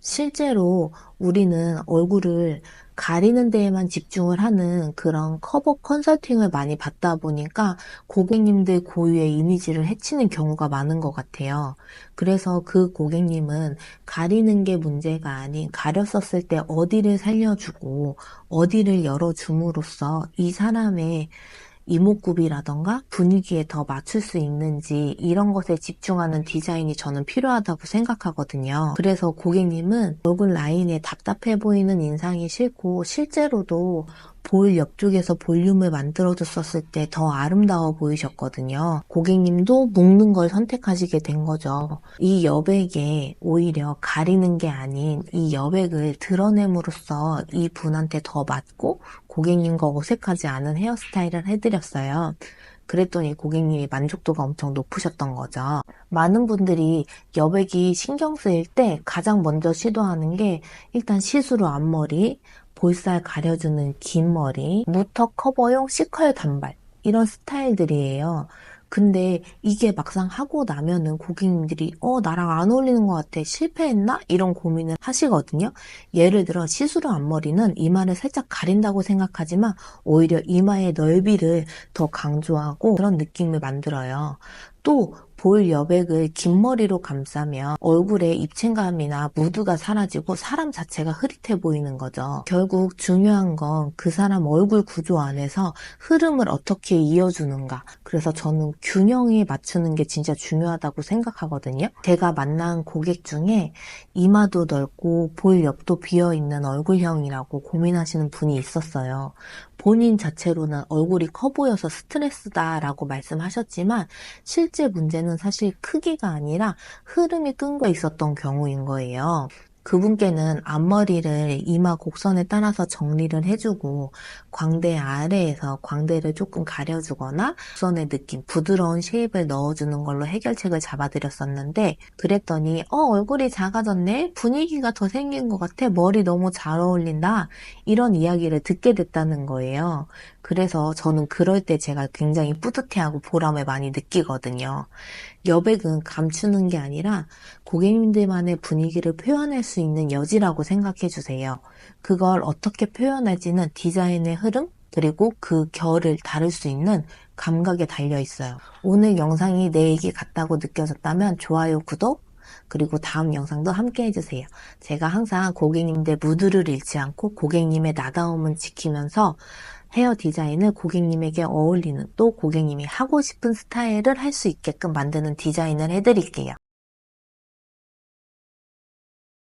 실제로 우리는 얼굴을 가리는 데에만 집중을 하는 그런 커버 컨설팅을 많이 받다 보니까 고객님들 고유의 이미지를 해치는 경우가 많은 것 같아요. 그래서 그 고객님은 가리는 게 문제가 아닌 가렸었을 때 어디를 살려주고 어디를 열어줌으로써 이 사람의 이목구비라던가 분위기에 더 맞출 수 있는지 이런 것에 집중하는 디자인이 저는 필요하다고 생각하거든요. 그래서 고객님은 얼굴 라인에 답답해 보이는 인상이 싫고 실제로도 볼 옆쪽에서 볼륨을 만들어줬었을 때 더 아름다워 보이셨거든요. 고객님도 묶는 걸 선택하시게 된 거죠. 이 여백에 오히려 가리는 게 아닌 이 여백을 드러냄으로써 이 분한테 더 맞고 고객님과 어색하지 않은 헤어스타일을 해드렸어요. 그랬더니 고객님이 만족도가 엄청 높으셨던 거죠. 많은 분들이 여백이 신경 쓰일 때 가장 먼저 시도하는 게 일단 시스루 앞머리, 볼살 가려주는 긴 머리, 무턱 커버용 C컬 단발 이런 스타일들이에요. 근데 이게 막상 하고 나면은 고객님들이 나랑 안 어울리는 것 같아, 실패했나? 이런 고민을 하시거든요. 예를 들어 시스루 앞머리는 이마를 살짝 가린다고 생각하지만 오히려 이마의 넓이를 더 강조하고 그런 느낌을 만들어요. 또 볼 여백을 긴 머리로 감싸면 얼굴에 입체감이나 무드가 사라지고 사람 자체가 흐릿해 보이는 거죠. 결국 중요한 건 그 사람 얼굴 구조 안에서 흐름을 어떻게 이어주는가. 그래서 저는 균형에 맞추는 게 진짜 중요하다고 생각하거든요. 제가 만난 고객 중에 이마도 넓고 볼 옆도 비어있는 얼굴형이라고 고민하시는 분이 있었어요. 본인 자체로는 얼굴이 커 보여서 스트레스다라고 말씀하셨지만 실제 문제는 사실 크기가 아니라 흐름이 끈거 있었던 경우인 거예요. 그분께는 앞머리를 이마 곡선에 따라서 정리를 해주고 광대 아래에서 광대를 조금 가려주거나 곡선의 느낌, 부드러운 쉐입을 넣어주는 걸로 해결책을 잡아드렸었는데 그랬더니 얼굴이 작아졌네? 분위기가 더 생긴 것 같아? 머리 너무 잘 어울린다? 이런 이야기를 듣게 됐다는 거예요. 그래서 저는 그럴 때 제가 굉장히 뿌듯해하고 보람을 많이 느끼거든요. 여백은 감추는 게 아니라 고객님들만의 분위기를 표현할 수 있는 여지라고 생각해 주세요. 그걸 어떻게 표현할지는 디자인의 흐름, 그리고 그 결을 다룰 수 있는 감각에 달려 있어요. 오늘 영상이 내 얘기 같다고 느껴졌다면 좋아요, 구독, 그리고 다음 영상도 함께 해주세요. 제가 항상 고객님들 무드를 잃지 않고 고객님의 나다움은 지키면서 헤어 디자인을 고객님에게 어울리는 또 고객님이 하고 싶은 스타일을 할 수 있게끔 만드는 디자인을 해드릴게요.